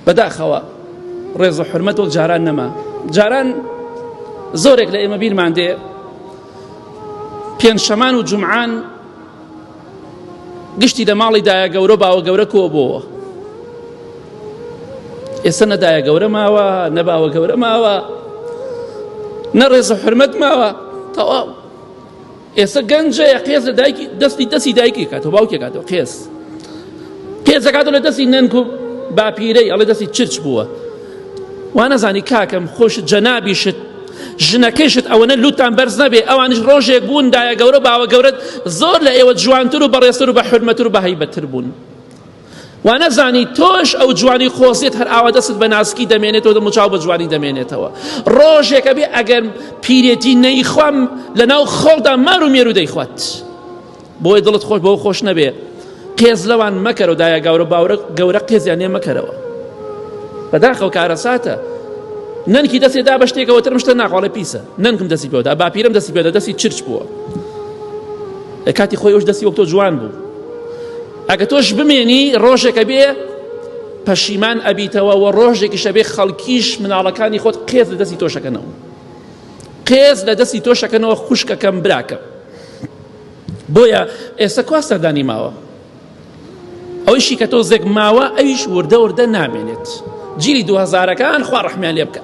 بەداخەوە ڕێز و حورمەت وەک جاران نەما. جاران زۆرێک لە ئێمە بیرمان دێ پێنجشەمان و جومعان گشتی لە ماڵی دایە گەورە باوە گەورە کۆ بۆوە. ئێستا نە دایە گەورە ماوە، نە باوە گەورە ماوە، نە ڕێز و حورمەت ماوە، تەواو. ئێستا گەنجەیە قێز لە دەستی دایکی کاتەوە، باوکێ کاتەوە قێز دەکاتەوە لە دەستی نەنگ و باپیرەی، ئەڵێ دەستی چرچ بووە. وا نەزانی کاکەم خۆشت جەنابیشت ژنەکەیشت ئەوەنە لوتان بەرز نەبێ، ئەوانش ڕۆژێک بوون دایە گەورە باوە گەورەت زۆر لە ئێوە جوانتر و بەڕێزتر و بە حورمەتر و بە هەیبەتتر بوون. وا نەزانی تۆش ئەو جوانی خۆزیت هەر ئاوا دەست بە ناسکی دەمێنێتەوە، دەموچاو بە جوانی دەمێنێتەوە. ڕۆژێکە بێ ئەگەر پیرێتی نەیخوام لەناو خۆڵدا مار و مێرو دەیخوات، بۆی دڵت خۆش بەوە خۆش نەبێ. قێز لەوان مەکەرەوە، دایە گەورە قێزیان لێ مەکەرەوە. بەداخەوە کارەساتە نەنکی دەستێدا بە شتێکەوە ترم شتە ناخواڵە پیسە، نەنکم دەستی پێوەدا، باپیرم دەستی پێوەدا، دەستی چرچ بووە. لە کاتی خۆی ئەوش دەستی وەک تۆ جوان بوو. ئەگە تۆش بمێنی ڕۆژێکە بێ پەشیمان ئەبیتەوە و ڕۆژێکیشە بێ خەڵکیش مناڵەکانی خۆت قێز لە دەستی تۆشەکەنەوە، قێز لە دەستی تۆشەکەنەوە خوشکەکەم براکە. بۆیە ئێستا کوا سەردانی ماوە، ئەویشی کە تۆ زێک ماوە ئەویش وردە نامێنێت. جیلی 2000ەکان خوا ڕەحمیان لێ بکە،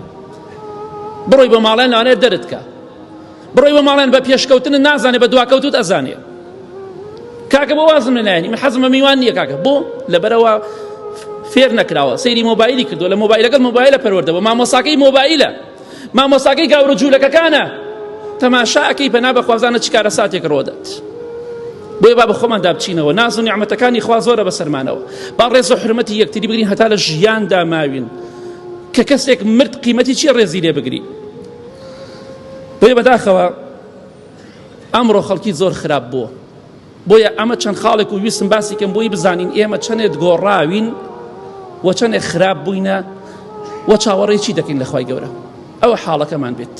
بڕۆی بۆ ماڵیان لەوانەیە دەرت کە، بڕۆی بۆ ماڵیان بە پێشکەوتن نازانێ بە دواکەوتوت ئەزانێ. کاکە بۆ وازم لەلایەنی من حەزمە میوان نییە کاکە، بۆ لەبەرەوە فێر نەکراوە، سەیری مۆبایلی کردو، لە مۆبایلەکەت مۆبایلە پەروەردەوە، مامۆساکەی مۆبایلە، مامۆساکەی گاورە جوولەکەکانە، تەماشاکەی بەنا بە خوازانە چ کارە ساتێک ڕۆدەت. بۆیە با بە خۆماندا بچینەوە، ناز و نیعمەتەکانی خوا زۆرە بەسەرمانەوە، با ڕێز و حورمەتی یەکتری بگرین هەتا لە ژیاندا ماوین کە کەسێک مرد قیمەتی چی ڕێزی لێ بگری. بۆیە بەداخەوە ئەمڕۆ خەڵکی زۆر خراپ بووە. بۆیە ئەمە چەند خاڵێک و ویستم باسی کەم بۆی بزانین ئێمە چەندێت گۆڕاوین و چەندێک خراپ بووینە و چاوەڕێی چی دەکەین لە خوای گەورە. ئەوە حاڵەکەمان بێت،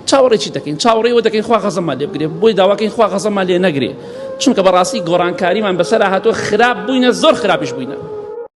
چاوەڕێی چی دەکەین؟ چاوەڕێی وە دەکەین خوا غەزەمان لێ بگرێ، بۆی داواکەین خوا غەزەمان لێ نەگرێ، چونکە بەڕاستی گۆڕانکاریمان بەسەر هاتووە خراپ بووینە، زۆر خراپیش بووینە.